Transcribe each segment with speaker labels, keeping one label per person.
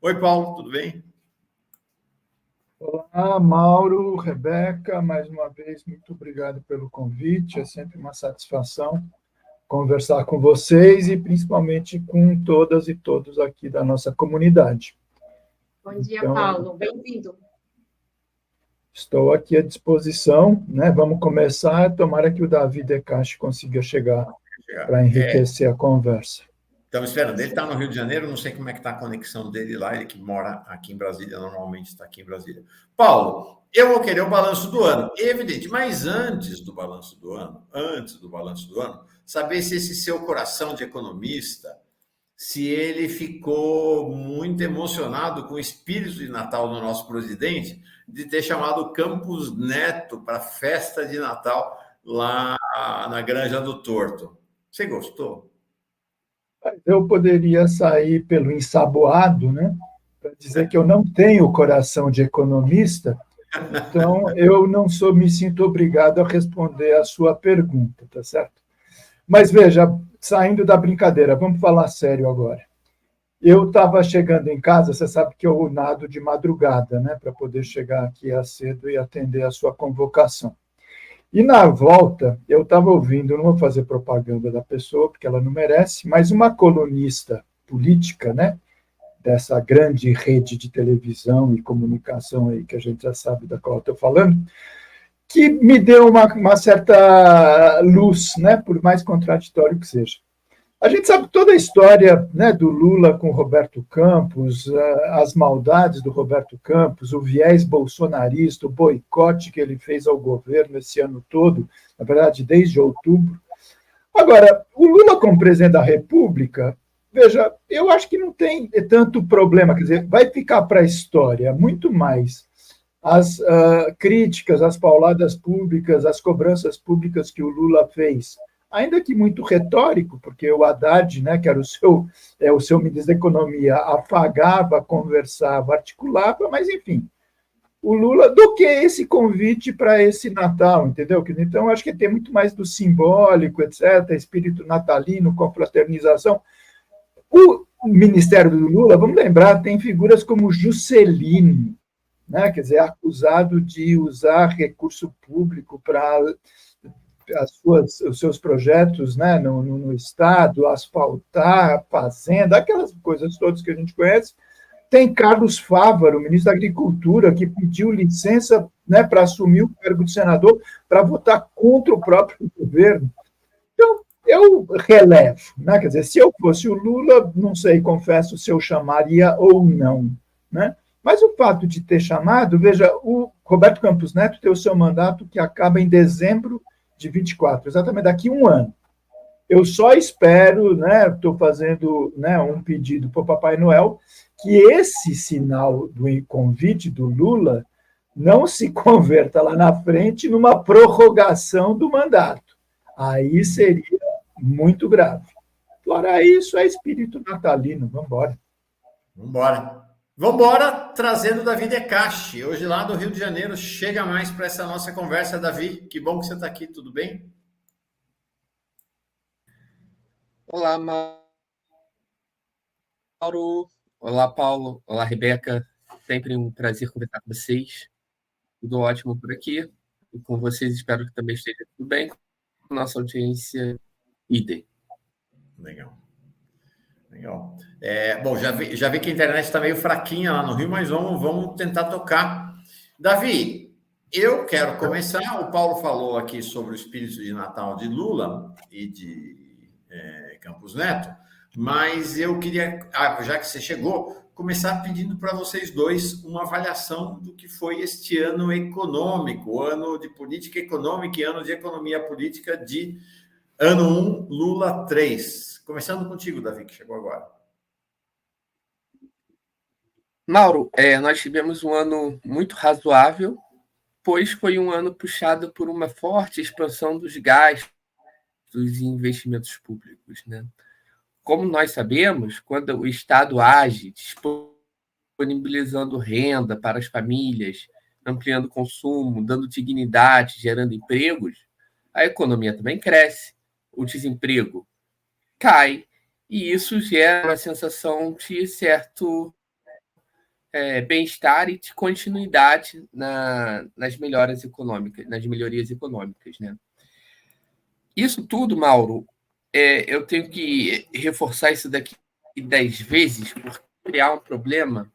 Speaker 1: Oi, Paulo, tudo bem?
Speaker 2: Olá, Mauro, Rebeca, mais uma vez, muito obrigado pelo convite. É sempre uma satisfação conversar com vocês e principalmente com todas e todos aqui da nossa comunidade.
Speaker 3: Bom dia,
Speaker 2: Então,
Speaker 3: Paulo. Bem-vindo.
Speaker 2: estou aqui à disposição, né? Vamos começar. Tomara que o Davi Decache consiga chegar para enriquecer a conversa.
Speaker 1: Estamos esperando. Ele está no Rio de Janeiro, não sei como é que está a conexão dele lá, ele que mora aqui em Brasília, normalmente está aqui em Brasília. Paulo, eu vou querer o balanço do ano, evidente, mas antes do balanço do ano, saber se esse seu coração de economista, se ele ficou muito emocionado com o espírito de Natal do nosso presidente, de ter chamado o Campos Neto para a festa de Natal lá na Granja do Torto. Você gostou?
Speaker 2: Eu poderia sair pelo ensaboado, né? Para dizer que eu não tenho coração de economista, então eu não me sinto obrigado a responder a sua pergunta, tá certo? Mas veja, saindo da brincadeira, vamos falar sério agora. Eu estava chegando em casa, você sabe que eu nado de madrugada, né, para poder chegar aqui cedo e atender a sua convocação. E na volta, eu estava ouvindo, não vou fazer propaganda da pessoa, porque ela não merece, mas uma colunista política, né, dessa grande rede de televisão e comunicação aí, que a gente já sabe da qual eu estou falando, que me deu uma certa luz, né, por mais contraditório que seja. A gente sabe toda a história, né, do Lula com o Roberto Campos, as maldades do Roberto Campos, o viés bolsonarista, o boicote que ele fez ao governo esse ano todo, na verdade, desde outubro. Agora, o Lula como presidente da República, veja, eu acho que não tem tanto problema, quer dizer, vai ficar para a história muito mais as críticas, as pauladas públicas, as cobranças públicas que o Lula fez, ainda que muito retórico, porque o Haddad, né, que era o seu ministro da Economia, afagava, conversava, articulava, mas, enfim, o Lula, do que esse convite para esse Natal, entendeu? Então, acho que tem muito mais do simbólico, etc., espírito natalino, confraternização. O Ministério do Lula, vamos lembrar, tem figuras como Juscelino, né? Quer dizer, acusado de usar recurso público para os seus projetos, né, no Estado, asfaltar a fazenda, aquelas coisas todas que a gente conhece. Tem Carlos Fávaro, ministro da Agricultura, que pediu licença, né, para assumir o cargo de senador para votar contra o próprio governo. Então, eu relevo, né? Quer dizer, se eu fosse o Lula, não sei, confesso se eu chamaria ou não, né? Mas o fato de ter chamado, veja, o Roberto Campos Neto tem o seu mandato que acaba em dezembro de 24, exatamente daqui a um ano. Eu só espero, né, estou fazendo, né, um pedido para o Papai Noel, que esse sinal do convite do Lula não se converta lá na frente numa prorrogação do mandato. Aí seria muito grave. Fora isso, é espírito natalino. Vamos embora.
Speaker 1: Vamos embora. Vamos embora, trazendo Davi Decache. Hoje lá do Rio de Janeiro, chega mais para essa nossa conversa, Davi. Que bom que você está aqui, tudo bem?
Speaker 4: Olá, Mauro. Olá, Paulo. Olá, Rebeca. Sempre um prazer conversar com vocês. Tudo ótimo por aqui. E com vocês, espero que também esteja tudo bem. Com nossa audiência, idem.
Speaker 1: Legal. Legal. Bom, já vi que a internet está meio fraquinha lá no Rio, mas vamos tentar tocar. Davi, eu quero começar. O Paulo falou aqui sobre o espírito de Natal de Lula e de Campos Neto, mas eu queria, já que você chegou, começar pedindo para vocês dois uma avaliação do que foi este ano econômico, ano de política econômica e ano de economia política de ano 1, Lula 3. Começando contigo, Davi, que chegou agora.
Speaker 4: Mauro, nós tivemos um ano muito razoável, pois foi um ano puxado por uma forte expansão dos gastos e investimentos públicos, né? Como nós sabemos, quando o Estado age disponibilizando renda para as famílias, ampliando o consumo, dando dignidade, gerando empregos, a economia também cresce, o desemprego cai, e isso gera uma sensação de certo bem-estar e de continuidade nas melhorias econômicas, né? Isso tudo, Mauro, eu tenho que reforçar isso daqui 10 vezes, por criar um problema.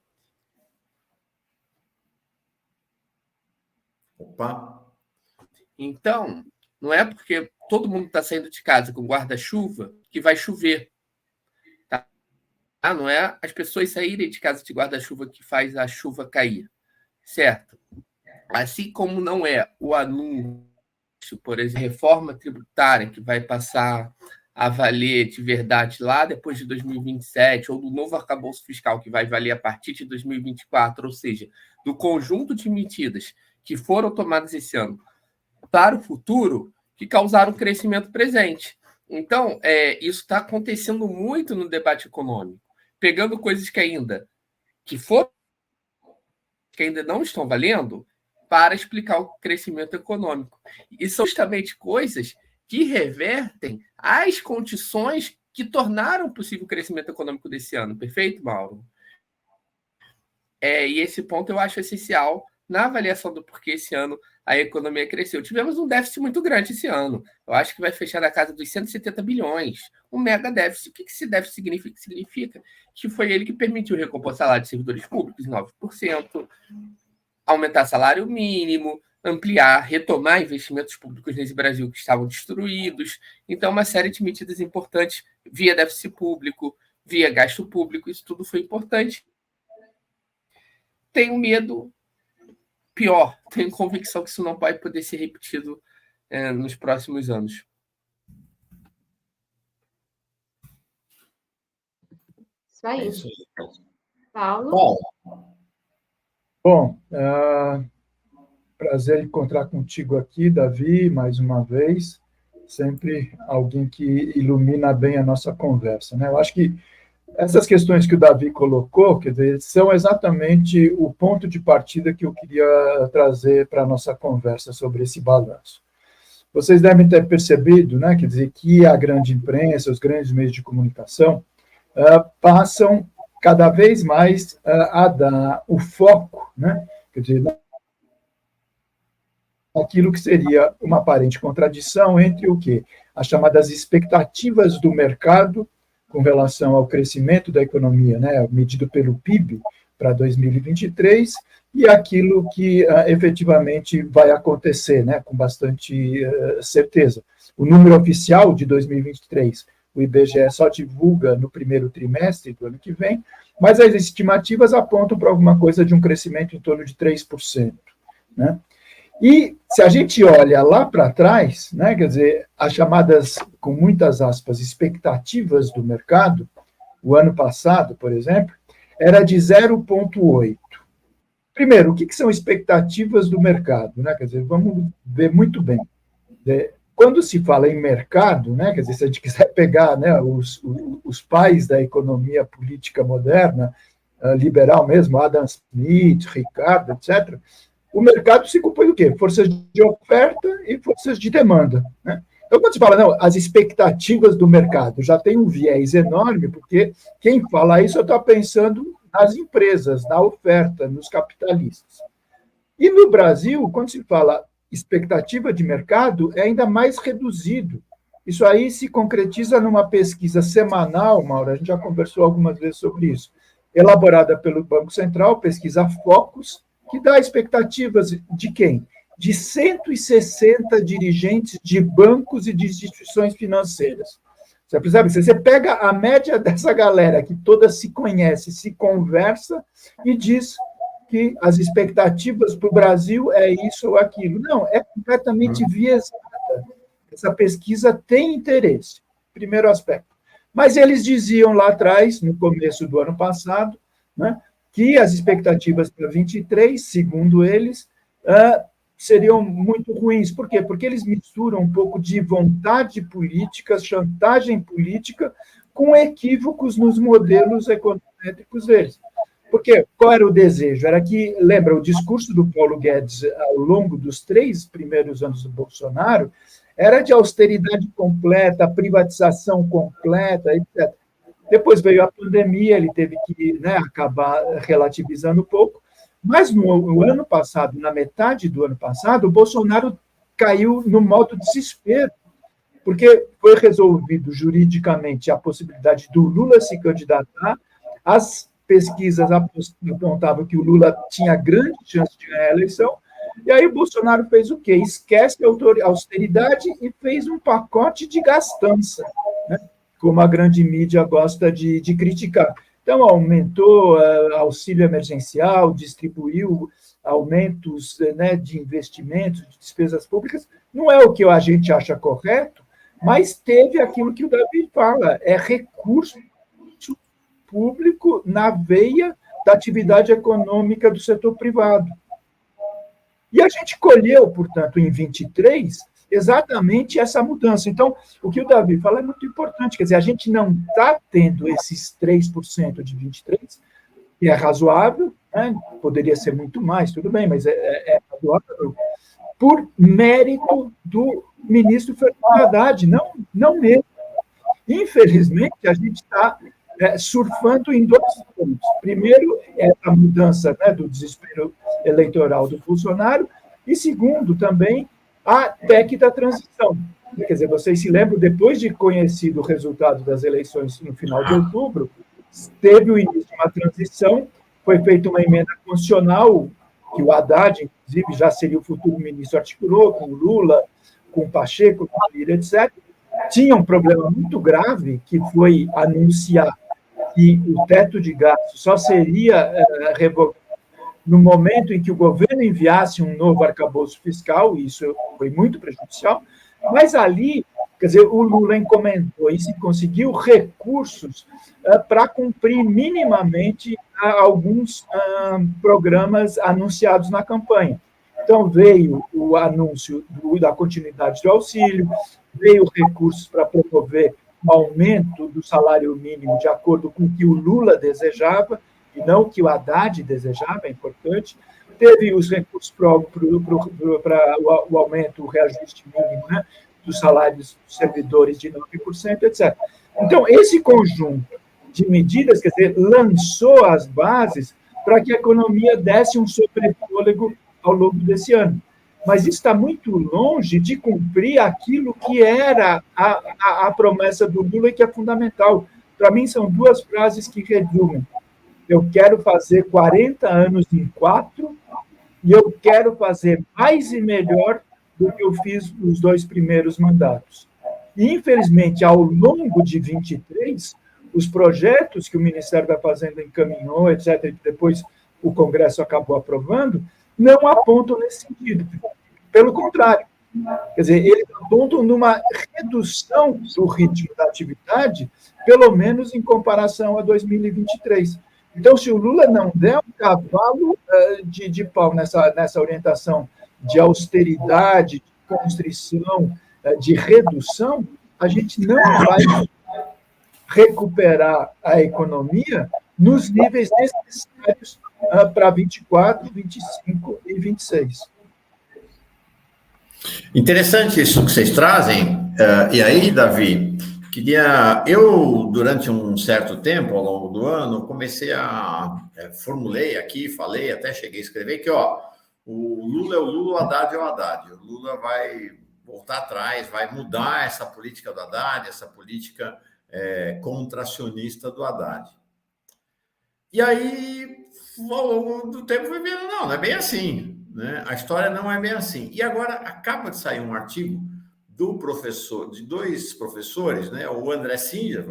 Speaker 1: Opa!
Speaker 4: Então, não é porque todo mundo está saindo de casa com guarda-chuva que vai chover. Tá? Não é as pessoas saírem de casa de guarda-chuva que faz a chuva cair. Certo? Assim como não é o anúncio, por exemplo, reforma tributária que vai passar a valer de verdade lá depois de 2027, ou do novo arcabouço fiscal que vai valer a partir de 2024, ou seja, do conjunto de medidas que foram tomadas esse ano para o futuro, que causaram crescimento presente. Então, isso está acontecendo muito no debate econômico, pegando coisas que ainda não estão valendo para explicar o crescimento econômico. E são justamente coisas que revertem as condições que tornaram possível o crescimento econômico desse ano. Perfeito, Mauro? E esse ponto eu acho essencial na avaliação do porquê esse ano a economia cresceu. Tivemos um déficit muito grande esse ano. Eu acho que vai fechar na casa dos 170 bilhões. Um mega déficit. O que esse déficit significa? Significa que foi ele que permitiu recompor salário de servidores públicos em 9%, aumentar salário mínimo, ampliar, retomar investimentos públicos nesse Brasil que estavam destruídos. Então, uma série de medidas importantes via déficit público, via gasto público, isso tudo foi importante. Tenho medo pior, tenho convicção que isso não vai poder ser repetido nos próximos anos.
Speaker 3: Isso aí.
Speaker 1: Isso.
Speaker 3: Paulo?
Speaker 2: Bom, prazer encontrar contigo aqui, Davi, mais uma vez. Sempre alguém que ilumina bem a nossa conversa, né? Eu acho que essas questões que o Davi colocou, quer dizer, são exatamente o ponto de partida que eu queria trazer para a nossa conversa sobre esse balanço. Vocês devem ter percebido, né, quer dizer, que a grande imprensa, os grandes meios de comunicação, passam cada vez mais a dar o foco, né, quer dizer, aquilo que seria uma aparente contradição entre o quê? As chamadas expectativas do mercado com relação ao crescimento da economia, né, medido pelo PIB para 2023, e aquilo que efetivamente vai acontecer, né, com bastante certeza. O número oficial de 2023, o IBGE só divulga no primeiro trimestre do ano que vem, mas as estimativas apontam para alguma coisa de um crescimento em torno de 3%. Né? E se a gente olha lá para trás, né, quer dizer, as chamadas, com muitas aspas, expectativas do mercado, o ano passado, por exemplo, era de 0,8. Primeiro, o que são expectativas do mercado? Né? Quer dizer, vamos ver muito bem. Quando se fala em mercado, né, quer dizer, se a gente quiser pegar, né, os pais da economia política moderna, liberal mesmo, Adam Smith, Ricardo, etc., o mercado se compõe do quê? Forças de oferta e forças de demanda. Né? Então, quando se fala, não, as expectativas do mercado, já tem um viés enorme, porque quem fala isso está pensando nas empresas, na oferta, nos capitalistas. E no Brasil, quando se fala expectativa de mercado, é ainda mais reduzido. Isso aí se concretiza numa pesquisa semanal, Mauro, a gente já conversou algumas vezes sobre isso, elaborada pelo Banco Central, pesquisa Focus, que dá expectativas de quem? De 160 dirigentes de bancos e de instituições financeiras. Você percebe? Você pega a média dessa galera que toda se conhece, se conversa e diz que as expectativas para o Brasil é isso ou aquilo. Não, é completamente viesada. Essa pesquisa tem interesse, primeiro aspecto. Mas eles diziam lá atrás, no começo do ano passado, né, que as expectativas para 23, segundo eles, seriam muito ruins. Por quê? Porque eles misturam um pouco de vontade política, chantagem política, com equívocos nos modelos econométricos deles. Porque qual era o desejo? Era que, lembra, o discurso do Paulo Guedes ao longo dos 3 primeiros anos do Bolsonaro era de austeridade completa, privatização completa, etc. Depois veio a pandemia, ele teve que, né, acabar relativizando um pouco. Mas no ano passado, na metade do ano passado, o Bolsonaro caiu no modo desespero, porque foi resolvido juridicamente a possibilidade do Lula se candidatar. As pesquisas apontavam que o Lula tinha grande chance de ganhar a eleição, e aí o Bolsonaro fez o quê? Esquece a austeridade e fez um pacote de gastança, né? Como a grande mídia gosta de criticar. Então, aumentou auxílio emergencial, distribuiu aumentos, né, de investimentos, de despesas públicas. Não é o que a gente acha correto, mas teve aquilo que o Davi fala, é recurso público na veia da atividade econômica do setor privado. E a gente colheu, portanto, em 23, exatamente essa mudança. Então, o que o Davi fala é muito importante, quer dizer, a gente não está tendo esses 3% de 23, que é razoável, né? Poderia ser muito mais, tudo bem, mas é razoável, por mérito do ministro Fernando Haddad, não mesmo. Infelizmente, a gente está surfando em dois pontos. Primeiro, é a mudança, né, do desespero eleitoral do Bolsonaro, e segundo, também, a PEC da transição. Quer dizer, vocês se lembram, depois de conhecido o resultado das eleições no final de outubro, teve o início de uma transição, foi feita uma emenda constitucional, que o Haddad, inclusive, já seria o futuro ministro, articulou com o Lula, com o Pacheco, com o Lira, etc. Tinha um problema muito grave, que foi anunciar que o teto de gastos só seria revogado no momento em que o governo enviasse um novo arcabouço fiscal, e isso foi muito prejudicial, mas ali, quer dizer, o Lula encomendou e se conseguiu recursos para cumprir minimamente alguns programas anunciados na campanha. Então, veio o anúncio da continuidade do auxílio, veio recursos para promover o aumento do salário mínimo de acordo com o que o Lula desejava, e não o que o Haddad desejava, é importante. Teve os recursos para o aumento, o reajuste mínimo, né, dos salários dos servidores de 9%, etc. Então, esse conjunto de medidas, quer dizer, lançou as bases para que a economia desse um sobrefôlego ao longo desse ano. Mas isso está muito longe de cumprir aquilo que era a promessa do Lula e que é fundamental. Para mim, são duas frases que resumem. Eu quero fazer 40 anos em 4 e eu quero fazer mais e melhor do que eu fiz nos 2 primeiros mandatos. E, infelizmente, ao longo de 23, os projetos que o Ministério da Fazenda encaminhou, etc., e que depois o Congresso acabou aprovando, não apontam nesse sentido. Pelo contrário. Quer dizer, eles apontam numa redução do ritmo da atividade, pelo menos em comparação a 2023. Então, se o Lula não der um cavalo de pau nessa orientação de austeridade, de constrição, de redução, a gente não vai recuperar a economia nos níveis necessários para 24, 25 e 26.
Speaker 1: Interessante isso que vocês trazem. E aí, Davi, eu, durante um certo tempo, ao longo do ano, comecei formulei aqui, falei, até cheguei a escrever que, o Lula é o Lula, o Haddad é o Haddad. O Lula vai voltar atrás, vai mudar essa política do Haddad, essa política contracionista do Haddad. E aí, ao longo do tempo, fui vendo, não é bem assim, né? A história não é bem assim. E agora acaba de sair um artigo de 2 professores, né? O André Singer,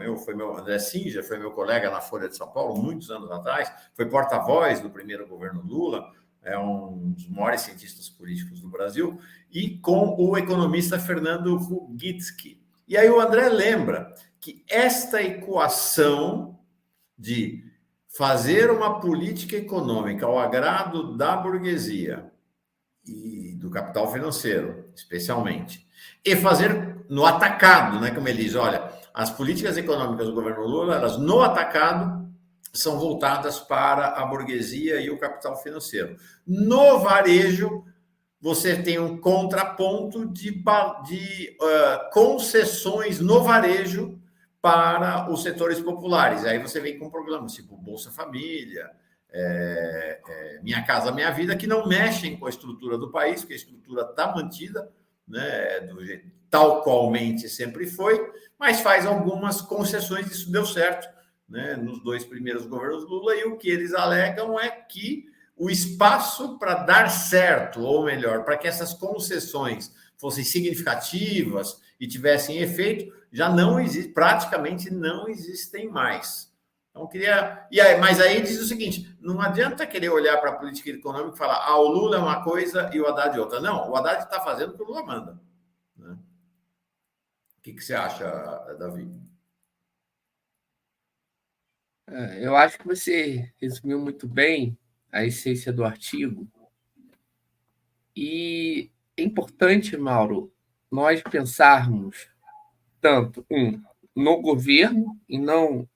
Speaker 1: André Singer foi meu colega na Folha de São Paulo, muitos anos atrás, foi porta-voz do primeiro governo Lula, é um dos maiores cientistas políticos do Brasil, e com o economista Fernando Rugitsky. E aí o André lembra que esta equação de fazer uma política econômica ao agrado da burguesia e do capital financeiro, especialmente, e fazer no atacado, né? Como ele diz, olha, as políticas econômicas do governo Lula, elas no atacado são voltadas para a burguesia e o capital financeiro. No varejo, você tem um contraponto de concessões no varejo para os setores populares. Aí você vem com programas tipo Bolsa Família, Minha Casa Minha Vida, que não mexem com a estrutura do país, porque a estrutura está mantida, né, do jeito, tal qualmente sempre foi, mas faz algumas concessões, isso deu certo, né, nos 2 primeiros governos Lula, e o que eles alegam é que o espaço para dar certo, ou melhor, para que essas concessões fossem significativas e tivessem efeito, já não existe, praticamente não existem mais. Então, mas aí diz o seguinte: não adianta querer olhar para a política econômica e falar, o Lula é uma coisa e o Haddad outra. Não, o Haddad está fazendo o que o Lula manda. Né? O que você acha, Davi?
Speaker 4: Eu acho que você resumiu muito bem a essência do artigo. E é importante, Mauro, nós pensarmos tanto, no governo, e não,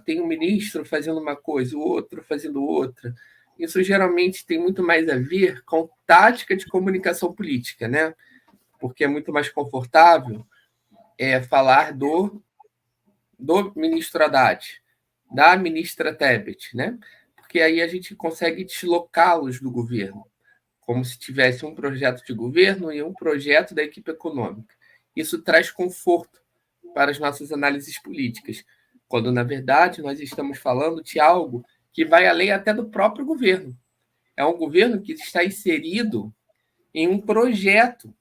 Speaker 4: tem um ministro fazendo uma coisa, o outro fazendo outra. Isso geralmente tem muito mais a ver com tática de comunicação política, né? Porque é muito mais confortável falar do ministro Haddad, da ministra Tebet, né? Porque aí a gente consegue deslocá-los do governo, como se tivesse um projeto de governo e um projeto da equipe econômica. Isso traz conforto para as nossas análises políticas, quando, na verdade, nós estamos falando de algo que vai além até do próprio governo. É um governo que está inserido em um projeto,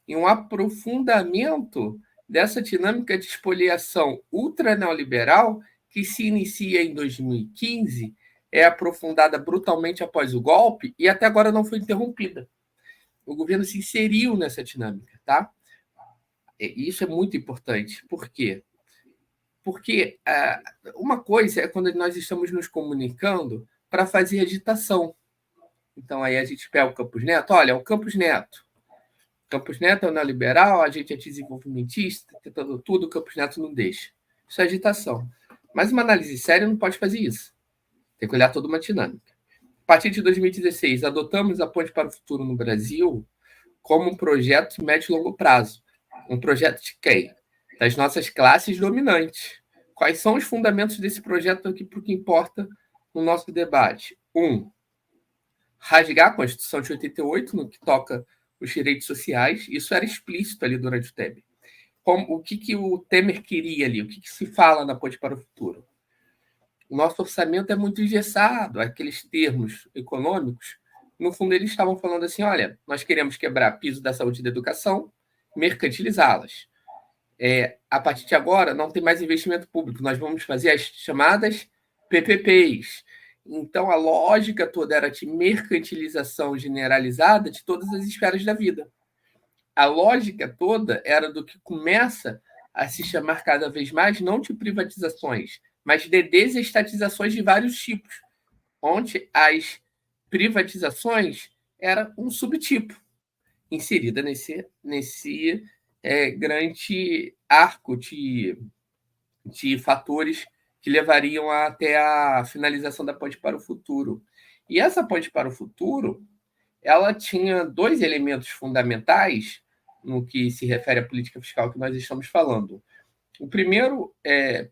Speaker 4: em um aprofundamento dessa dinâmica de espoliação ultra-neoliberal que se inicia em 2015, é aprofundada brutalmente após o golpe e até agora não foi interrompida. O governo se inseriu nessa dinâmica, tá? Isso é muito importante. Por quê? Porque uma coisa é quando nós estamos nos comunicando para fazer agitação. Então, aí a gente pega o Campos Neto. Olha, o Campos Neto. Campos Neto é neoliberal, a gente é desenvolvimentista, tentando tudo, o Campos Neto não deixa. Isso é agitação. Mas uma análise séria não pode fazer isso. Tem que olhar toda uma dinâmica. A partir de 2016, adotamos a Ponte para o Futuro no Brasil como um projeto de médio e longo prazo. Um projeto de quem? Das nossas classes dominantes. Quais são os fundamentos desse projeto aqui para o que importa no nosso debate? 1. Rasgar a Constituição de 88 no que toca os direitos sociais. Isso era explícito ali durante o Temer. O que o Temer queria ali? O que se fala na Ponte para o Futuro? O nosso orçamento é muito engessado, aqueles termos econômicos. No fundo, eles estavam falando assim, olha, nós queremos quebrar piso da saúde e da educação, mercantilizá-las. A partir de agora, não tem mais investimento público, nós vamos fazer as chamadas PPPs. Então, a lógica toda era de mercantilização generalizada de todas as esferas da vida. A lógica toda era do que começa a se chamar cada vez mais, não de privatizações, mas de desestatizações de vários tipos, onde as privatizações eram um subtipo inserida nesse grande arco de fatores que levariam até a finalização da Ponte para o Futuro. E essa Ponte para o Futuro, ela tinha 2 elementos fundamentais no que se refere à política fiscal que nós estamos falando. O primeiro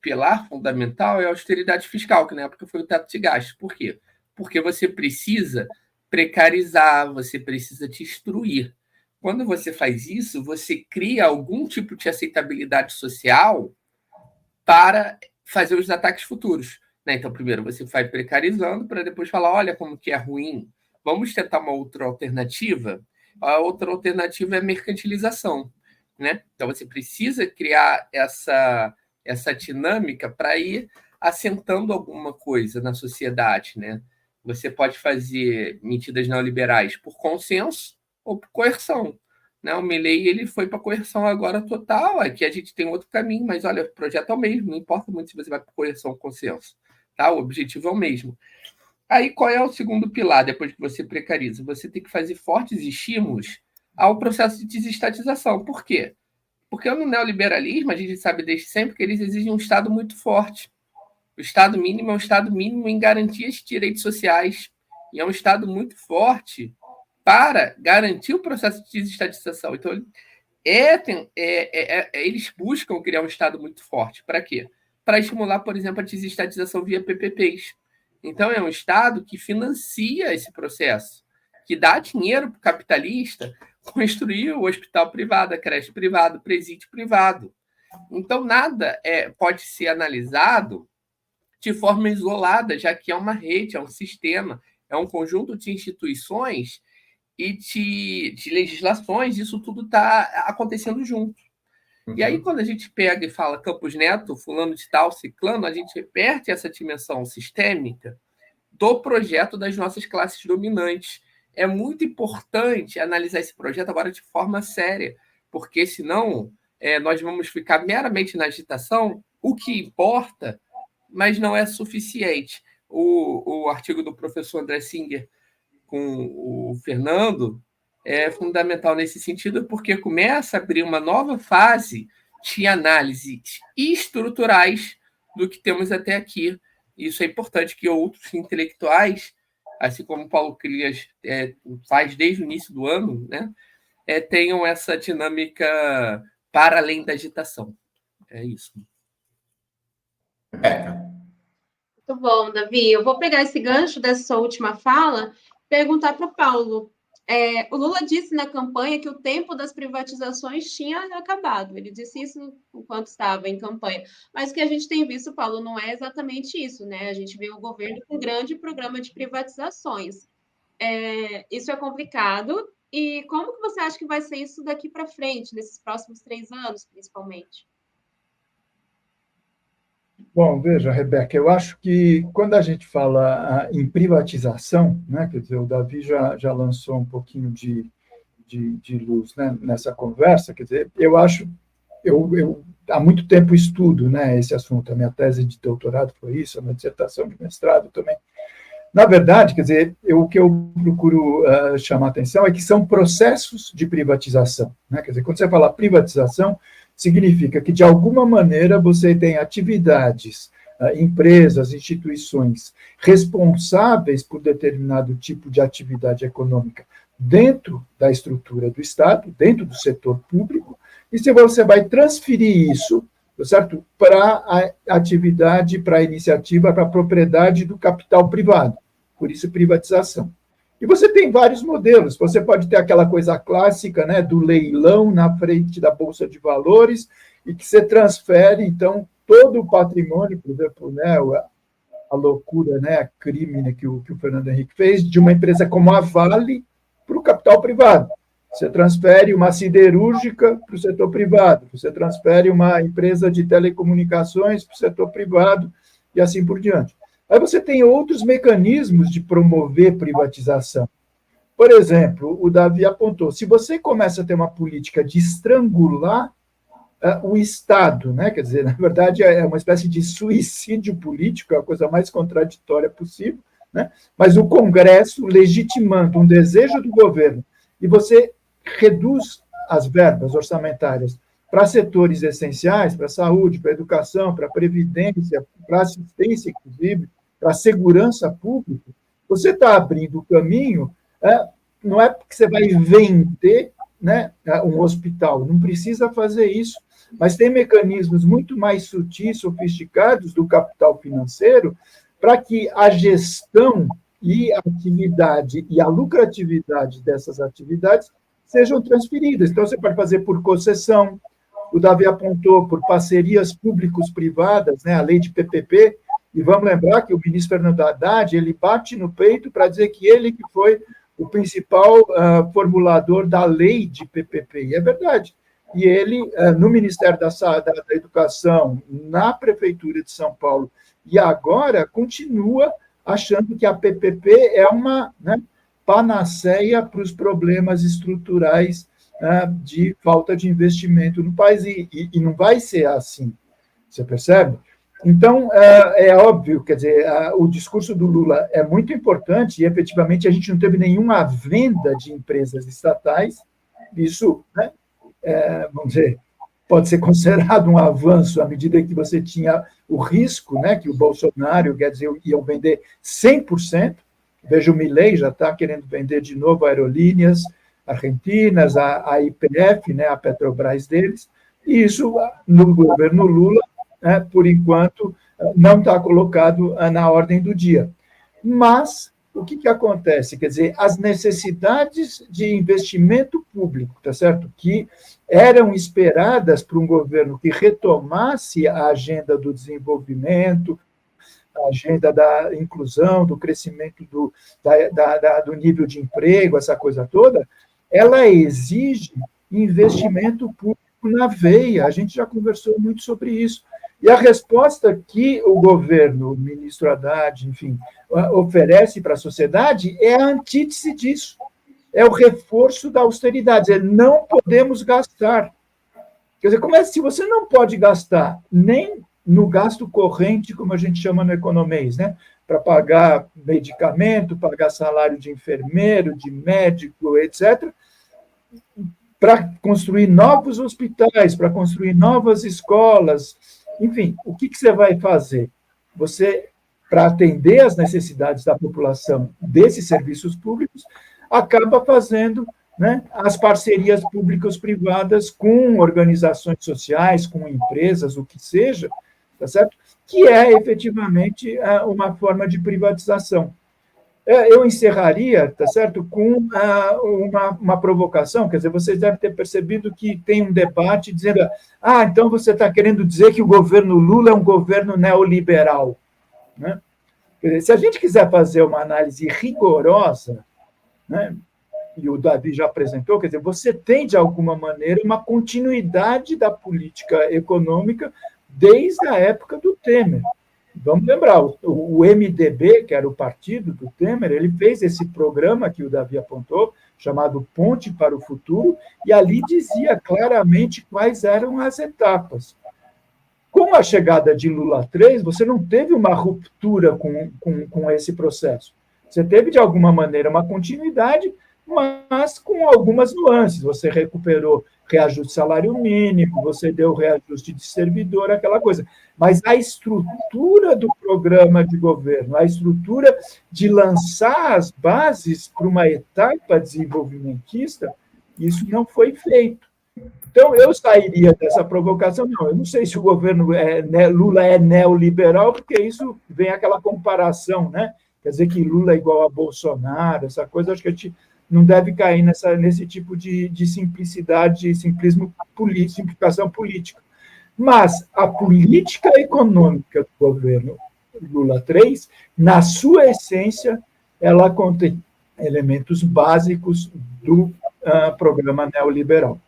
Speaker 4: pilar fundamental é a austeridade fiscal, que na época foi o teto de gastos. Por quê? Porque você precisa precarizar, você precisa destruir. Quando você faz isso, você cria algum tipo de aceitabilidade social para fazer os ataques futuros. Então, primeiro você vai precarizando para depois falar, olha como que é ruim, vamos tentar uma outra alternativa. A outra alternativa é a mercantilização. Então, você precisa criar essa dinâmica para ir assentando alguma coisa na sociedade. Você pode fazer medidas neoliberais por consenso ou por coerção. O Milei ele foi para a coerção agora total, aqui a gente tem outro caminho, mas olha, o projeto é o mesmo, não importa muito se você vai para coerção ou consenso. O objetivo é o mesmo. Aí, qual é o segundo pilar, depois que você precariza? Você tem que fazer fortes estímulos ao processo de desestatização. Por quê? Porque no neoliberalismo, a gente sabe desde sempre que eles exigem um Estado muito forte. O Estado mínimo é um Estado mínimo em garantias de direitos sociais. E é um Estado muito forte para garantir o processo de desestatização. Então, eles buscam criar um Estado muito forte. Para quê? Para estimular, por exemplo, a desestatização via PPPs. Então, é um Estado que financia esse processo, que dá dinheiro para o capitalista construir o hospital privado, a creche privada, o presídio privado. Então, nada pode ser analisado de forma isolada, já que é uma rede, é um sistema, é um conjunto de instituições e de legislações, isso tudo está acontecendo junto. E aí, quando a gente pega e fala Campos Neto, fulano de tal, ciclano, a gente repete essa dimensão sistêmica do projeto das nossas classes dominantes. É muito importante analisar esse projeto agora de forma séria, porque senão nós vamos ficar meramente na agitação, o que importa, mas não é suficiente. O artigo do professor André Singer com o Fernando é fundamental nesse sentido, porque começa a abrir uma nova fase de análises estruturais do que temos até aqui. Isso é importante que outros intelectuais, assim como o Paulo Crias faz desde o início do ano, né, tenham essa dinâmica para além da agitação. É isso.
Speaker 3: Muito bom, Davi. Eu vou pegar esse gancho dessa sua última fala e perguntar para o Paulo. O Lula disse na campanha que o tempo das privatizações tinha acabado. Ele disse isso enquanto estava em campanha. Mas o que a gente tem visto, Paulo, não é exatamente isso, né? A gente vê o governo com um grande programa de privatizações. Isso é complicado. E como que você acha que vai ser isso daqui para frente, nesses próximos 3 anos, principalmente?
Speaker 2: Bom, veja, Rebeca, eu acho que quando a gente fala em privatização, né, quer dizer, o Davi já lançou um pouquinho de luz, né, nessa conversa, quer dizer, eu há muito tempo estudo, né, esse assunto, a minha tese de doutorado foi isso, a minha dissertação de mestrado também. Na verdade, quer dizer, o que eu procuro chamar a atenção é que são processos de privatização, né, quer dizer, quando você fala privatização, significa que, de alguma maneira, você tem atividades, empresas, instituições responsáveis por determinado tipo de atividade econômica dentro da estrutura do Estado, dentro do setor público, e se você vai transferir isso, certo, para a atividade, para a iniciativa, para a propriedade do capital privado, por isso privatização. E você tem vários modelos. Você pode ter aquela coisa clássica, né, do leilão na frente da Bolsa de Valores, e que você transfere, então, todo o patrimônio, por exemplo, né, a loucura, né, a crime, né, que o Fernando Henrique fez, de uma empresa como a Vale para o capital privado. Você transfere uma siderúrgica para o setor privado, você transfere uma empresa de telecomunicações para o setor privado, e assim por diante. Aí você tem outros mecanismos de promover privatização. Por exemplo, o Davi apontou, se você começa a ter uma política de estrangular o Estado, né? Quer dizer, na verdade, é uma espécie de suicídio político, é a coisa mais contraditória possível, né? Mas o Congresso legitimando um desejo do governo, e você reduz as verbas orçamentárias para setores essenciais, para a saúde, para a educação, para a previdência, para a assistência, inclusive, para a segurança pública, você está abrindo o caminho, não é porque você vai vender, né, um hospital, não precisa fazer isso, mas tem mecanismos muito mais sutis, sofisticados do capital financeiro para que a gestão e a atividade e a lucratividade dessas atividades sejam transferidas. Então, você pode fazer por concessão, o Davi apontou por parcerias públicos-privadas, né, a lei de PPP, e vamos lembrar que o ministro Fernando Haddad, ele bate no peito para dizer que ele que foi o principal formulador da lei de PPP, e é verdade. E ele, no Ministério da Educação, na Prefeitura de São Paulo, e agora continua achando que a PPP é uma, né, panaceia para os problemas estruturais de falta de investimento no país, e não vai ser assim, você percebe? Então, é óbvio, quer dizer, o discurso do Lula é muito importante e, efetivamente, a gente não teve nenhuma venda de empresas estatais, isso, né, vamos dizer, pode ser considerado um avanço à medida que você tinha o risco, né, que o Bolsonaro, quer dizer, iam vender 100%, veja o Milei já está querendo vender de novo aerolíneas, argentinas, a YPF, né, a Petrobras deles, e isso, no governo Lula, né, por enquanto, não está colocado na ordem do dia. Mas o que acontece? Quer dizer, as necessidades de investimento público, tá certo? Que eram esperadas por um governo que retomasse a agenda do desenvolvimento, a agenda da inclusão, do crescimento do nível de emprego, essa coisa toda, ela exige investimento público na veia. A gente já conversou muito sobre isso. E a resposta que o governo, o ministro Haddad, enfim, oferece para a sociedade é a antítese disso. É o reforço da austeridade. Não podemos gastar. Quer dizer, se você não pode gastar nem no gasto corrente, como a gente chama no economês, né? Para pagar medicamento, pagar salário de enfermeiro, de médico, etc., para construir novos hospitais, para construir novas escolas, enfim, o que você vai fazer? Você, para atender às necessidades da população desses serviços públicos, acaba fazendo, né, as parcerias públicas-privadas com organizações sociais, com empresas, o que seja, tá certo? Que é efetivamente uma forma de privatização. Eu encerraria, tá certo, com uma provocação, quer dizer, vocês devem ter percebido que tem um debate dizendo, então você está querendo dizer que o governo Lula é um governo neoliberal, né? Quer dizer, se a gente quiser fazer uma análise rigorosa, né, e o Davi já apresentou, quer dizer, você tem, de alguma maneira, uma continuidade da política econômica desde a época do Temer. Vamos lembrar, o MDB, que era o partido do Temer, ele fez esse programa que o Davi apontou, chamado Ponte para o Futuro, e ali dizia claramente quais eram as etapas. Com a chegada de Lula 3, você não teve uma ruptura com esse processo. Você teve, de alguma maneira, uma continuidade, mas com algumas nuances. Você recuperou reajuste de salário mínimo, você deu reajuste de servidor, aquela coisa. Mas a estrutura do programa de governo, a estrutura de lançar as bases para uma etapa desenvolvimentista, isso não foi feito. Então, eu sairia dessa provocação, eu não sei se o governo Lula é neoliberal, porque isso vem aquela comparação, né? Quer dizer que Lula é igual a Bolsonaro, essa coisa, acho que a gente não deve cair nesse tipo de simplicidade, simplificação política. Mas a política econômica do governo Lula 3, na sua essência, ela contém elementos básicos do programa neoliberal.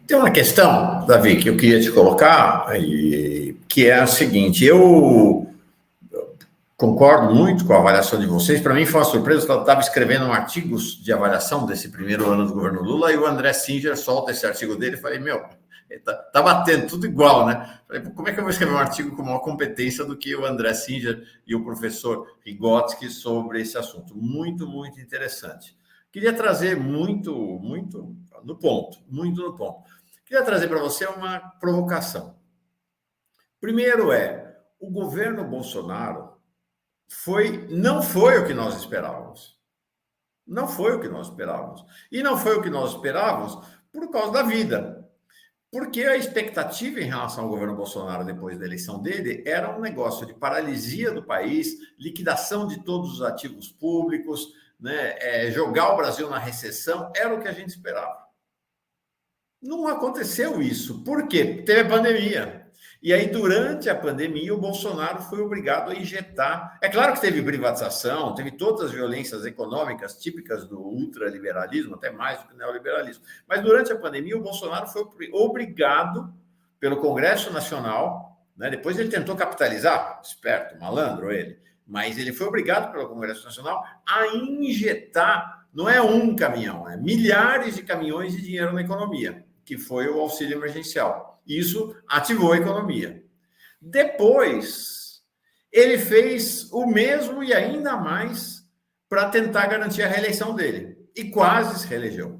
Speaker 1: Tem uma questão, Davi, que eu queria te colocar, que é a seguinte: eu concordo muito com a avaliação de vocês. Para mim foi uma surpresa, eu estava escrevendo artigos de avaliação desse primeiro ano do governo Lula, e o André Singer solta esse artigo dele, e falei, tá batendo tudo igual, né? Falei, como é que eu vou escrever um artigo com maior competência do que o André Singer e o professor Vygotsky sobre esse assunto? Muito, muito interessante. Queria trazer muito no ponto. Queria trazer para você uma provocação. Primeiro o governo Bolsonaro não foi o que nós esperávamos. Não foi o que nós esperávamos. E não foi o que nós esperávamos por causa da vida. Porque a expectativa em relação ao governo Bolsonaro depois da eleição dele era um negócio de paralisia do país, liquidação de todos os ativos públicos, né, jogar o Brasil na recessão, era o que a gente esperava. Não aconteceu isso. Por quê? Teve a pandemia. E aí, durante a pandemia, o Bolsonaro foi obrigado a injetar. É claro que teve privatização, teve todas as violências econômicas típicas do ultraliberalismo, até mais do que o neoliberalismo. Mas durante a pandemia, o Bolsonaro foi obrigado pelo Congresso Nacional, né? Depois ele tentou capitalizar, esperto, malandro ele, mas ele foi obrigado pelo Congresso Nacional a injetar, não é um caminhão, é milhares de caminhões de dinheiro na economia, que foi o auxílio emergencial. Isso ativou a economia. Depois, ele fez o mesmo e ainda mais para tentar garantir a reeleição dele. E quase se reelegeu.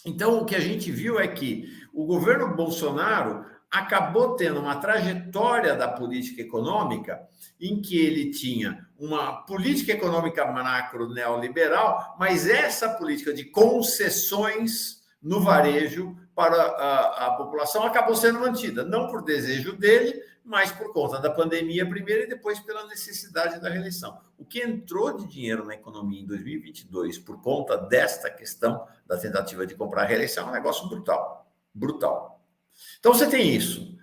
Speaker 1: Então, o que a gente viu é que o governo Bolsonaro acabou tendo uma trajetória da política econômica em que ele tinha uma política econômica macro neoliberal, mas essa política de concessões no varejo para a população acabou sendo mantida, não por desejo dele, mas por conta da pandemia primeiro e depois pela necessidade da reeleição. O que entrou de dinheiro na economia em 2022 por conta desta questão da tentativa de comprar a reeleição é um negócio brutal, brutal. Então você tem isso.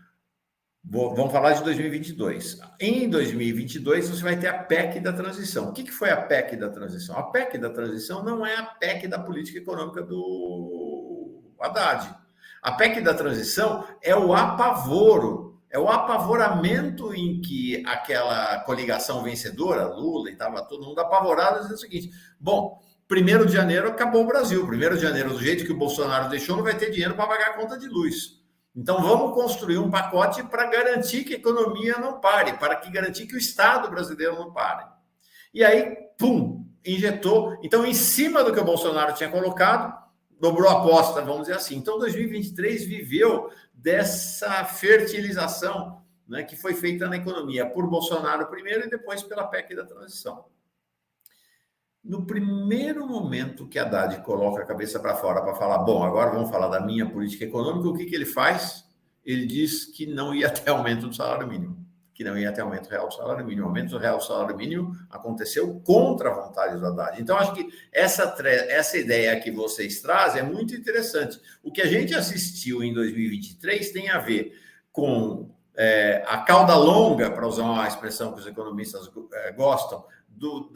Speaker 1: Vamos falar de 2022. Em 2022 você vai ter a PEC da transição. O que foi a PEC da transição? A PEC da transição não é a PEC da política econômica do Haddad. A PEC da transição é o apavoro, é o apavoramento em que aquela coligação vencedora, Lula, e estava todo mundo apavorado, dizendo o seguinte: bom, 1º de janeiro acabou o Brasil. 1º de janeiro, do jeito que o Bolsonaro deixou, não vai ter dinheiro para pagar a conta de luz. Então, vamos construir um pacote para garantir que a economia não pare, para garantir que o Estado brasileiro não pare. E aí, pum, injetou. Então, em cima do que o Bolsonaro tinha colocado, dobrou a aposta, vamos dizer assim. Então, 2023 viveu dessa fertilização, né, que foi feita na economia por Bolsonaro primeiro e depois pela PEC da transição. No primeiro momento que Haddad coloca a cabeça para fora para falar, bom, agora vamos falar da minha política econômica, o que ele faz? Ele diz que não ia ter aumento do salário mínimo, que não ia ter aumento real do salário mínimo. O aumento real do salário mínimo aconteceu contra a vontade do Haddad. Então, acho que essa ideia que vocês trazem é muito interessante. O que a gente assistiu em 2023 tem a ver com a cauda longa, para usar uma expressão que os economistas gostam, do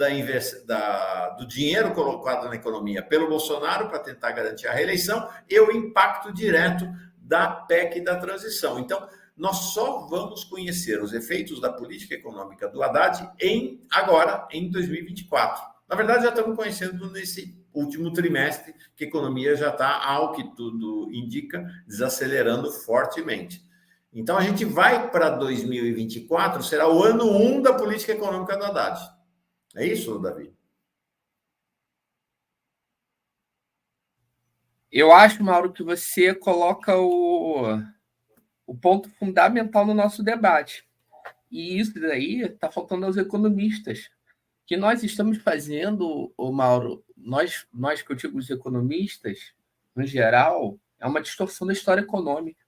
Speaker 1: dinheiro colocado na economia pelo Bolsonaro para tentar garantir a reeleição e o impacto direto da PEC da transição. Então, nós só vamos conhecer os efeitos da política econômica do Haddad agora, em 2024. Na verdade, já estamos conhecendo nesse último trimestre, que a economia já está, ao que tudo indica, desacelerando fortemente. Então, a gente vai para 2024, será o ano 1 da política econômica do Haddad. É isso, Davi?
Speaker 4: Eu acho, Mauro, que você coloca o ponto fundamental no nosso debate. E isso daí está faltando aos economistas. O que nós estamos fazendo, Mauro, nós que eu digo os economistas, no geral, é uma distorção da história econômica.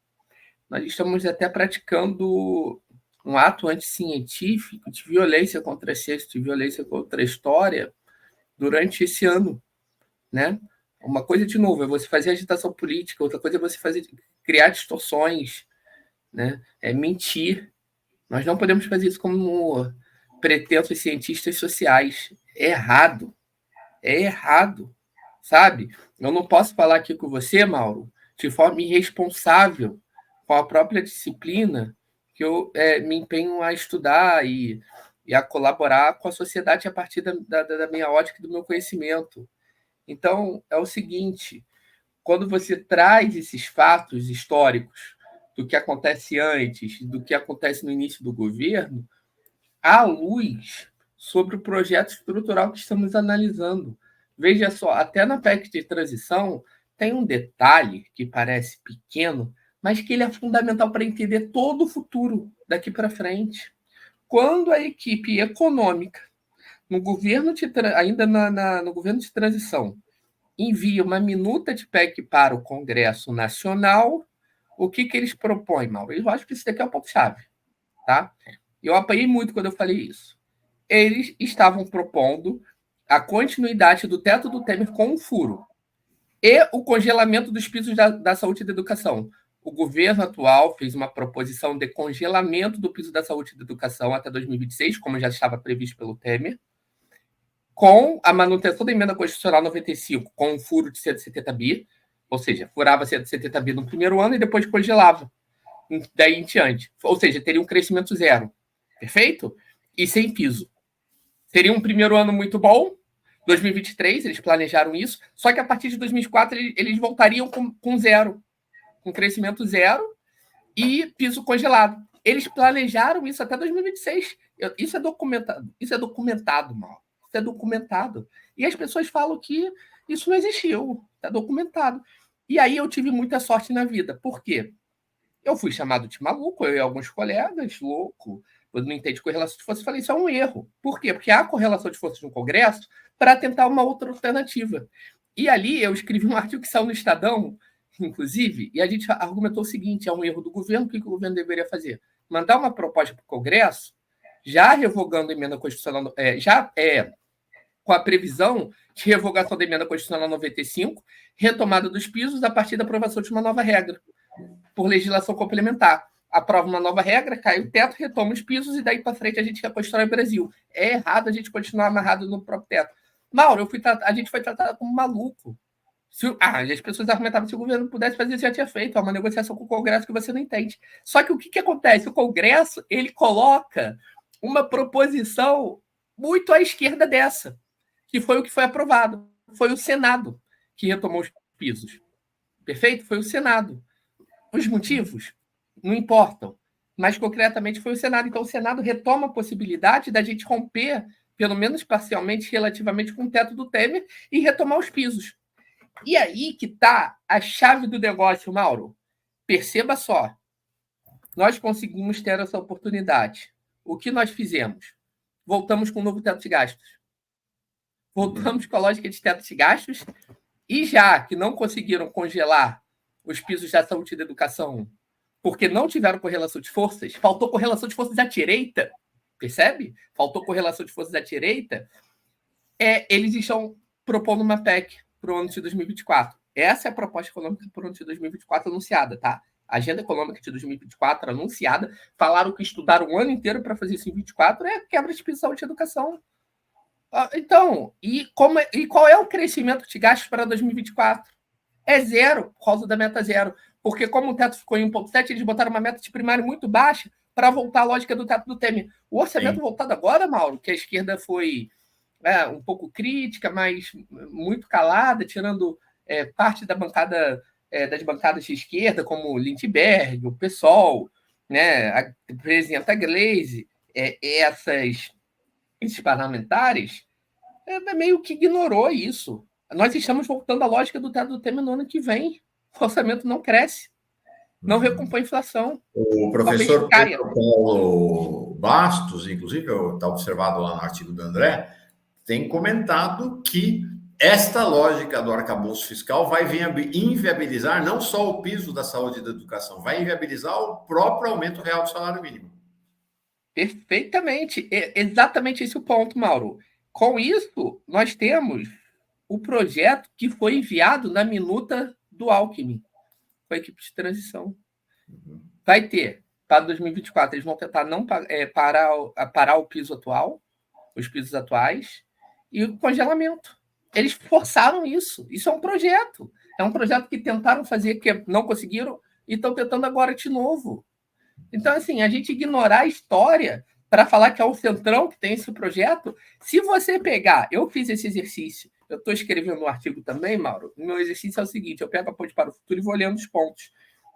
Speaker 4: Nós estamos até praticando um ato anticientífico de violência contra a ciência, de violência contra a história durante esse ano, né? Uma coisa, de novo, é você fazer agitação política, outra coisa é você criar distorções, né? É mentir. Nós não podemos fazer isso como pretensos cientistas sociais. É errado, sabe? Eu não posso falar aqui com você, Mauro, de forma irresponsável, com a própria disciplina que eu me empenho a estudar e a colaborar com a sociedade a partir da minha ótica e do meu conhecimento. Então, é o seguinte, quando você traz esses fatos históricos do que acontece antes, do que acontece no início do governo, há luz sobre o projeto estrutural que estamos analisando. Veja só, até na PEC de transição tem um detalhe que parece pequeno, mas que ele é fundamental para entender todo o futuro daqui para frente. Quando a equipe econômica, no governo ainda no governo de transição, envia uma minuta de PEC para o Congresso Nacional, o que eles propõem, Mauro? Eu acho que isso daqui é o ponto-chave. Tá? Eu apanhei muito quando eu falei isso. Eles estavam propondo a continuidade do teto do Temer com um furo e o congelamento dos pisos da saúde e da educação. O governo atual fez uma proposição de congelamento do piso da saúde e da educação até 2026, como já estava previsto pelo Temer, com a manutenção da emenda constitucional 95, com um furo de 170 bi, ou seja, furava 170 bi no primeiro ano e depois congelava, daí em diante. Ou seja, teria um crescimento zero. Perfeito? E sem piso. Seria um primeiro ano muito bom, 2023, eles planejaram isso, só que a partir de 2024 eles voltariam com zero, com crescimento zero e piso congelado. Eles planejaram isso até 2026. Isso é documentado, Mauro. Isso é documentado. E as pessoas falam que isso não existiu. Está documentado. E aí eu tive muita sorte na vida. Por quê? Eu fui chamado de maluco, eu e alguns colegas, louco, não entende correlação de forças, falei, isso é um erro. Por quê? Porque há correlação de forças no Congresso para tentar uma outra alternativa. E ali eu escrevi um artigo que saiu no Estadão, inclusive, e a gente argumentou o seguinte, é um erro do governo, o que o governo deveria fazer? Mandar uma proposta para o Congresso, já revogando a emenda constitucional, com a previsão de revogação da emenda constitucional 95, retomada dos pisos a partir da aprovação de uma nova regra, por legislação complementar. Aprova uma nova regra, cai o teto, retoma os pisos e daí para frente a gente reconstrói o Brasil. É errado a gente continuar amarrado no próprio teto. Mauro, a gente foi tratado como maluco. As pessoas argumentavam que se o governo pudesse fazer isso, já tinha feito. É uma negociação com o Congresso que você não entende. Só que o que acontece? O Congresso ele coloca uma proposição muito à esquerda dessa, que foi o que foi aprovado. Foi o Senado que retomou os pisos. Perfeito? Foi o Senado. Os motivos não importam, mas concretamente foi o Senado. Então, o Senado retoma a possibilidade da gente romper, pelo menos parcialmente, relativamente com o teto do Temer e retomar os pisos. E aí que está a chave do negócio, Mauro. Perceba só, nós conseguimos ter essa oportunidade. O que nós fizemos? Voltamos com um novo teto de gastos. Voltamos com a lógica de teto de gastos e já que não conseguiram congelar os pisos da saúde e da educação porque não tiveram correlação de forças, faltou correlação de forças à direita, percebe? Faltou correlação de forças à direita, eles estão propondo uma PEC para o ano de 2024. Essa é a proposta econômica para o ano de 2024 anunciada, tá? A agenda econômica de 2024 anunciada, falaram que estudaram um ano inteiro para fazer isso em 2024, quebra de piso de saúde e educação. Então, qual é o crescimento de gastos para 2024? É zero, por causa da meta zero. Porque como o teto ficou em 1,7, eles botaram uma meta de primário muito baixa para voltar à lógica do teto do Temer. O orçamento voltado agora, Mauro, que a esquerda foi um pouco crítica, mas muito calada, tirando parte da bancada, das bancadas de esquerda, como o Lindbergh, o PSOL, né, a presidenta Gleisi, esses parlamentares, meio que ignorou isso. Nós estamos voltando à lógica do teto do Temer no ano que vem. O orçamento não cresce, não recompõe a inflação.
Speaker 1: O professor Pedro Paulo Bastos, inclusive, está observado lá no artigo do André, tem comentado que esta lógica do arcabouço fiscal vai inviabilizar não só o piso da saúde e da educação, vai inviabilizar o próprio aumento real do salário mínimo.
Speaker 4: Perfeitamente. Exatamente esse é o ponto, Mauro. Com isso, nós temos o projeto que foi enviado na minuta do Alckmin, com a equipe de transição. Vai ter, para 2024, eles vão tentar não parar o piso atual, os pisos atuais, e o congelamento. Eles forçaram isso. Isso é um projeto. É um projeto que tentaram fazer, que não conseguiram, e estão tentando agora de novo. Então, assim, a gente ignorar a história para falar que é o Centrão que tem esse projeto, se você pegar... Eu fiz esse exercício, eu estou escrevendo um artigo também, Mauro. O meu exercício é o seguinte, eu pego a Ponte para o Futuro e vou olhando os pontos.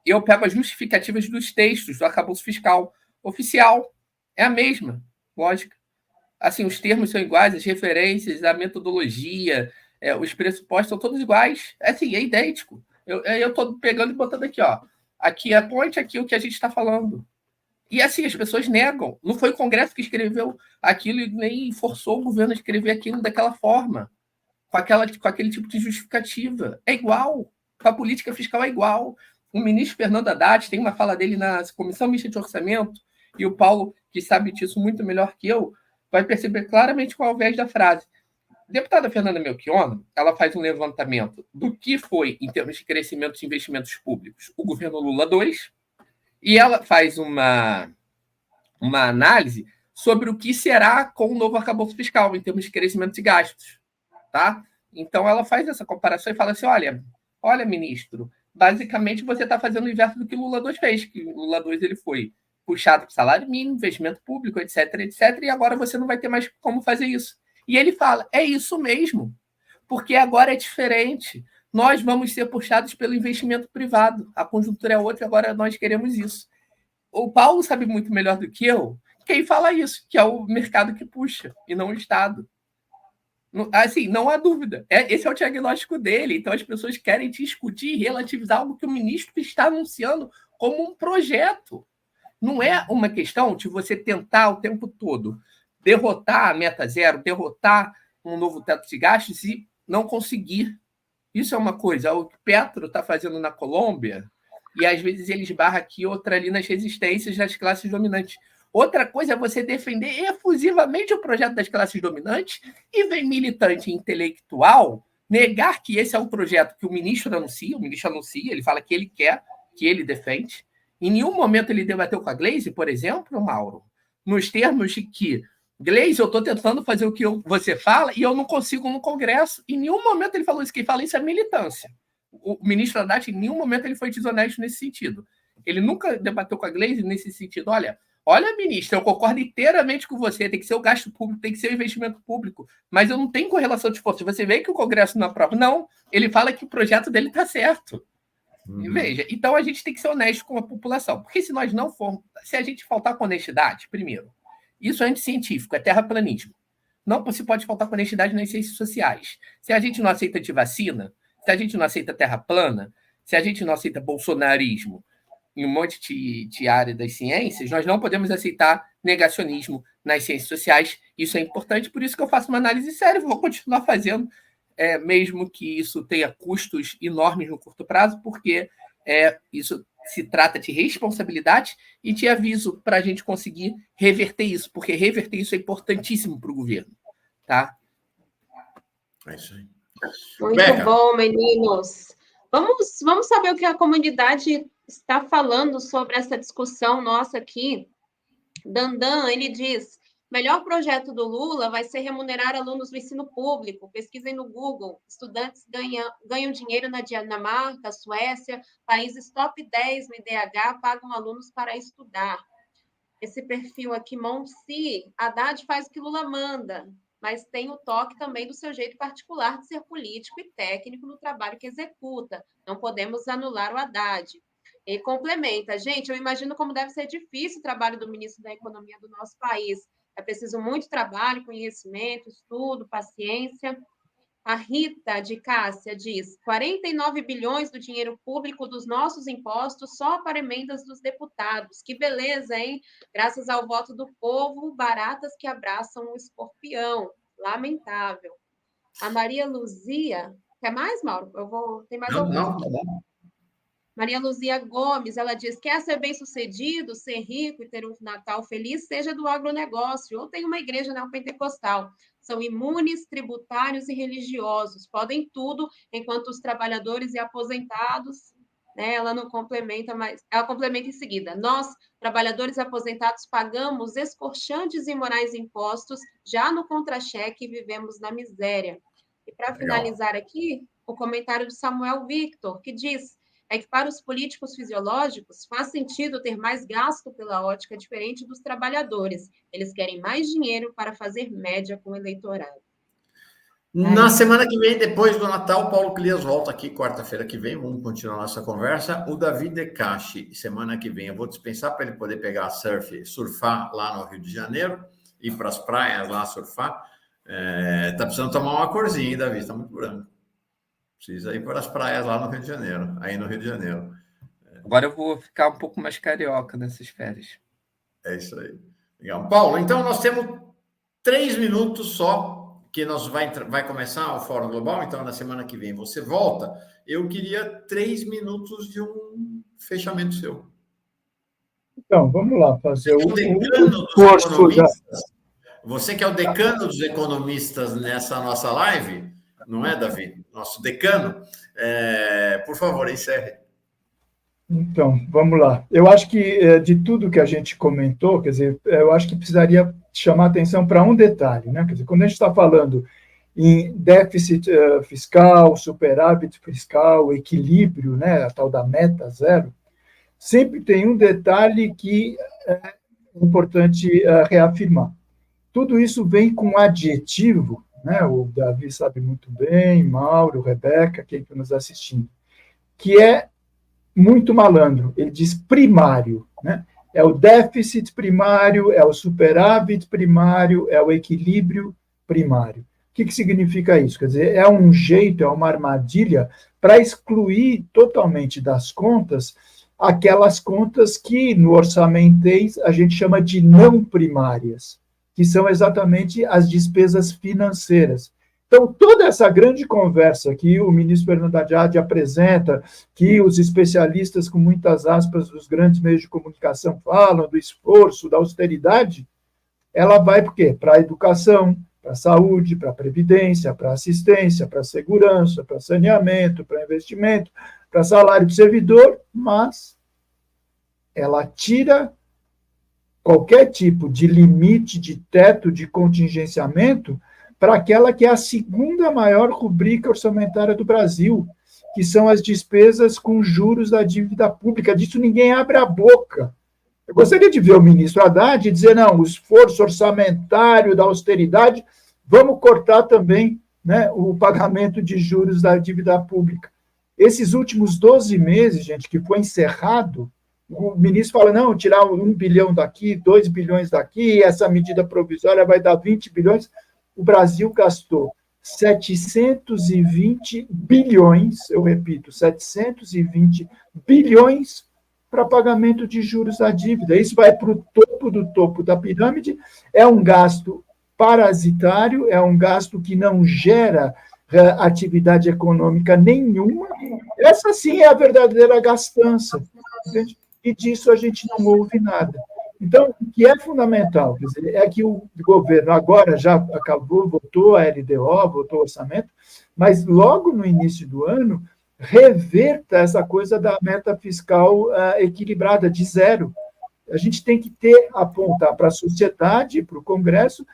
Speaker 4: Eu pego as justificativas dos textos do arcabouço fiscal oficial. É a mesma lógica. Assim, os termos são iguais, as referências, a metodologia, os pressupostos são todos iguais. Assim, é idêntico. Eu estou pegando e botando aqui, ó. Aqui é a ponte, aqui é o que a gente está falando. E assim, as pessoas negam. Não foi o Congresso que escreveu aquilo e nem forçou o governo a escrever aquilo daquela forma, com aquele tipo de justificativa. É igual. A política fiscal é igual. O ministro Fernando Haddad tem uma fala dele na Comissão Mista de Orçamento, e o Paulo, que sabe disso muito melhor que eu, vai perceber claramente qual é o viés da frase. A deputada Fernanda Melchiona, ela faz um levantamento do que foi, em termos de crescimento de investimentos públicos, o governo Lula 2, e ela faz uma análise sobre o que será com o novo arcabouço fiscal, em termos de crescimento de gastos. Tá? Então, ela faz essa comparação e fala assim, olha, ministro, basicamente você está fazendo o inverso do que Lula 2 fez, que o Lula 2 ele foi puxado para o salário mínimo, investimento público, etc., e agora você não vai ter mais como fazer isso. E ele fala, é isso mesmo, porque agora é diferente. Nós vamos ser puxados pelo investimento privado. A conjuntura é outra, agora nós queremos isso. O Paulo sabe muito melhor do que eu quem fala isso, que é o mercado que puxa, e não o Estado. Assim, não há dúvida. Esse é o diagnóstico dele. Então, as pessoas querem discutir e relativizar algo que o ministro está anunciando como um projeto. Não é uma questão de você tentar o tempo todo derrotar a meta zero, derrotar um novo teto de gastos e não conseguir. Isso é uma coisa. O que o Petro está fazendo na Colômbia, e às vezes ele esbarra aqui, outra ali nas resistências das classes dominantes. Outra coisa é você defender efusivamente o projeto das classes dominantes e vem militante intelectual negar que esse é o projeto que o ministro anuncia, ele fala que ele quer, que ele defende. Em nenhum momento ele debateu com a Gleisi, por exemplo, Mauro, nos termos de que, Gleisi, eu estou tentando fazer o que você fala e eu não consigo no Congresso. Em nenhum momento ele falou isso. Quem fala isso é militância. O ministro Haddad, em nenhum momento ele foi desonesto nesse sentido. Ele nunca debateu com a Gleisi nesse sentido. Olha, ministro, eu concordo inteiramente com você, tem que ser o gasto público, tem que ser o investimento público, mas eu não tenho correlação de forças. Você vê que o Congresso não aprova. Não, ele fala que o projeto dele está certo. Veja, então a gente tem que ser honesto com a população, porque se nós não formos, se a gente faltar com honestidade, primeiro, isso é anticientífico, é terraplanismo. Não se pode faltar com honestidade nas ciências sociais. Se a gente não aceita antivacina, se a gente não aceita terra plana, se a gente não aceita bolsonarismo em um monte de área das ciências, nós não podemos aceitar negacionismo nas ciências sociais. Isso é importante, por isso que eu faço uma análise séria, vou continuar fazendo, mesmo que isso tenha custos enormes no curto prazo, porque isso se trata de responsabilidade e de aviso para a gente conseguir reverter isso, porque reverter isso é importantíssimo para o governo. Tá?
Speaker 1: É isso aí.
Speaker 3: Muito
Speaker 1: Beca.
Speaker 3: bom, meninos. Vamos saber o que a comunidade está falando sobre essa discussão nossa aqui. Dandan, ele diz: melhor projeto do Lula vai ser remunerar alunos do ensino público. Pesquisem no Google. Estudantes ganham dinheiro na Dinamarca, Suécia, países top 10 no IDH pagam alunos para estudar. Esse perfil aqui, Monsi, Haddad faz o que Lula manda, mas tem o toque também do seu jeito particular de ser político e técnico no trabalho que executa. Não podemos anular o Haddad. E complementa, gente, eu imagino como deve ser difícil o trabalho do ministro da Economia do nosso país. É preciso muito trabalho, conhecimento, estudo, paciência. A Rita de Cássia diz: 49 bilhões do dinheiro público dos nossos impostos só para emendas dos deputados. Que beleza, hein? Graças ao voto do povo, baratas que abraçam o escorpião. Lamentável. A Maria Luzia... Quer mais, Mauro? Tem mais alguns aqui.
Speaker 1: Não.
Speaker 3: Maria Luzia Gomes, ela diz: quer ser bem-sucedido, ser rico e ter um Natal feliz, seja do agronegócio ou tenha uma igreja neopentecostal. São imunes, tributários e religiosos. Podem tudo, enquanto os trabalhadores e aposentados... Ela não complementa, mas ela complementa em seguida. Nós, trabalhadores aposentados, pagamos escorchantes e imorais impostos, já no contra-cheque vivemos na miséria. E para finalizar aqui, o comentário do Samuel Victor, que diz: é que para os políticos fisiológicos faz sentido ter mais gasto pela ótica diferente dos trabalhadores. Eles querem mais dinheiro para fazer média com o eleitorado.
Speaker 1: Na semana que vem, depois do Natal, o Paulo Clias volta aqui, quarta-feira que vem, vamos continuar nossa conversa. O Davi Decache, semana que vem, eu vou dispensar para ele poder pegar surfar lá no Rio de Janeiro, ir para as praias lá surfar. Tá precisando tomar uma corzinha, hein, Davi? Está muito branco. Precisa ir para as praias lá no Rio de Janeiro, aí no Rio de Janeiro.
Speaker 4: Agora eu vou ficar um pouco mais carioca nessas férias.
Speaker 1: É isso aí. Legal. Paulo, então nós temos 3 minutos só, que nós vai começar o Fórum Global, então na semana que vem você volta. Eu queria 3 minutos de um fechamento seu.
Speaker 2: Então, vamos lá fazer o
Speaker 1: decano dos economistas. Você que é o decano dos economistas nessa nossa live, não é, Davi? Nosso decano. Por favor, encerre.
Speaker 2: Então, vamos lá. Eu acho que de tudo que a gente comentou, quer dizer, eu acho que precisaria chamar atenção para um detalhe, né? Quer dizer, quando a gente está falando em déficit fiscal, superávit fiscal, equilíbrio, né? A tal da meta zero, sempre tem um detalhe que é importante reafirmar. Tudo isso vem com adjetivo, né? O Davi sabe muito bem, Mauro, Rebeca, quem está nos assistindo, que é muito malandro. Ele diz primário, né? É o déficit primário, é o superávit primário, é o equilíbrio primário. O que significa isso? Quer dizer, é um jeito, é uma armadilha para excluir totalmente das contas aquelas contas que no orçamentês a gente chama de não primárias, que são exatamente as despesas financeiras. Então, toda essa grande conversa que o ministro Fernando Haddad apresenta, que os especialistas, com muitas aspas, dos grandes meios de comunicação falam, do esforço, da austeridade, ela vai para quê? Para a educação, para a saúde, para a previdência, para a assistência, para a segurança, para saneamento, para investimento, para salário do servidor, mas ela tira qualquer tipo de limite, de teto, de contingenciamento para aquela que é a segunda maior rubrica orçamentária do Brasil, que são as despesas com juros da dívida pública. Disso ninguém abre a boca. Eu gostaria de ver o ministro Haddad dizer, não, o esforço orçamentário da austeridade, vamos cortar também, né, o pagamento de juros da dívida pública. Esses últimos 12 meses, gente, que foi encerrado, o ministro fala, não, tirar 1 bilhão daqui, 2 bilhões daqui, essa medida provisória vai dar 20 bilhões. O Brasil gastou 720 bilhões, eu repito, 720 bilhões para pagamento de juros da dívida. Isso vai para o topo do topo da pirâmide, é um gasto parasitário, é um gasto que não gera atividade econômica nenhuma. Essa sim é a verdadeira gastança. E disso a gente não ouve nada. Então, o que é fundamental, quer dizer, é que o governo agora já acabou, votou a LDO, votou o orçamento, mas logo no início do ano, reverta essa coisa da meta fiscal equilibrada, de zero. A gente tem que apontar para a sociedade, para o Congresso,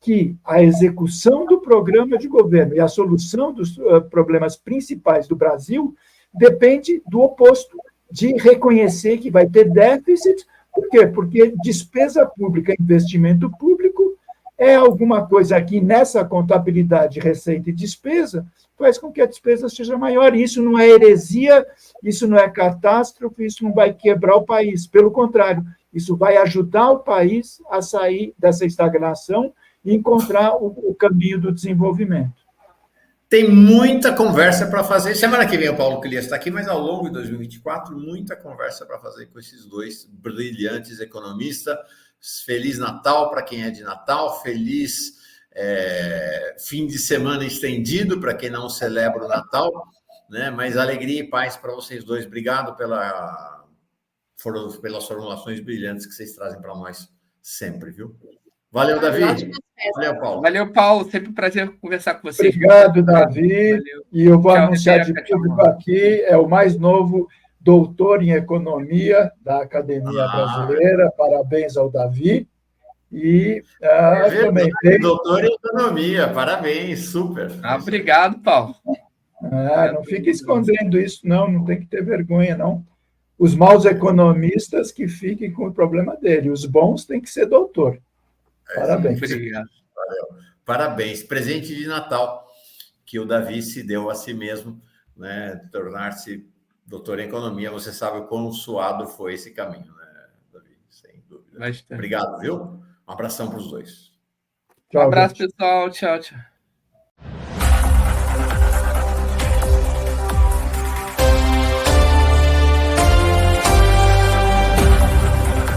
Speaker 2: que a execução do programa de governo e a solução dos problemas principais do Brasil depende do oposto, de reconhecer que vai ter déficit. Por quê? Porque despesa pública, investimento público, é alguma coisa que nessa contabilidade, receita e despesa, faz com que a despesa seja maior. Isso não é heresia, isso não é catástrofe, isso não vai quebrar o país. Pelo contrário, isso vai ajudar o país a sair dessa estagnação e encontrar o caminho do desenvolvimento.
Speaker 1: Tem muita conversa para fazer. Semana que vem o Paulo Clias está aqui, mas ao longo de 2024, muita conversa para fazer com esses dois brilhantes economistas. Feliz Natal para quem é de Natal, feliz fim de semana estendido para quem não celebra o Natal, né? Mas alegria e paz para vocês dois. Obrigado pelas formulações brilhantes que vocês trazem para nós sempre, viu? Valeu, Davi. Valeu, Paulo.
Speaker 4: Valeu, Paulo. Sempre um prazer conversar com você.
Speaker 2: Obrigado, Davi. Valeu. E eu vou anunciar de público aqui, é o mais novo doutor em economia da Academia Brasileira. Parabéns ao Davi. E também tem...
Speaker 1: Doutor em economia, parabéns, super.
Speaker 4: Obrigado, Paulo.
Speaker 2: Não fique escondendo isso, não tem que ter vergonha, não. Os maus economistas que fiquem com o problema dele, os bons têm que ser doutor. Parabéns.
Speaker 4: Obrigado.
Speaker 1: Valeu. Parabéns. Presente de Natal que o Davi se deu a si mesmo, né? Tornar-se doutor em economia. Você sabe o quão suado foi esse caminho, né, Davi? Sem dúvida. Bastante. Obrigado, viu? Um abração para os dois.
Speaker 4: Um abraço, pessoal. Tchau, tchau.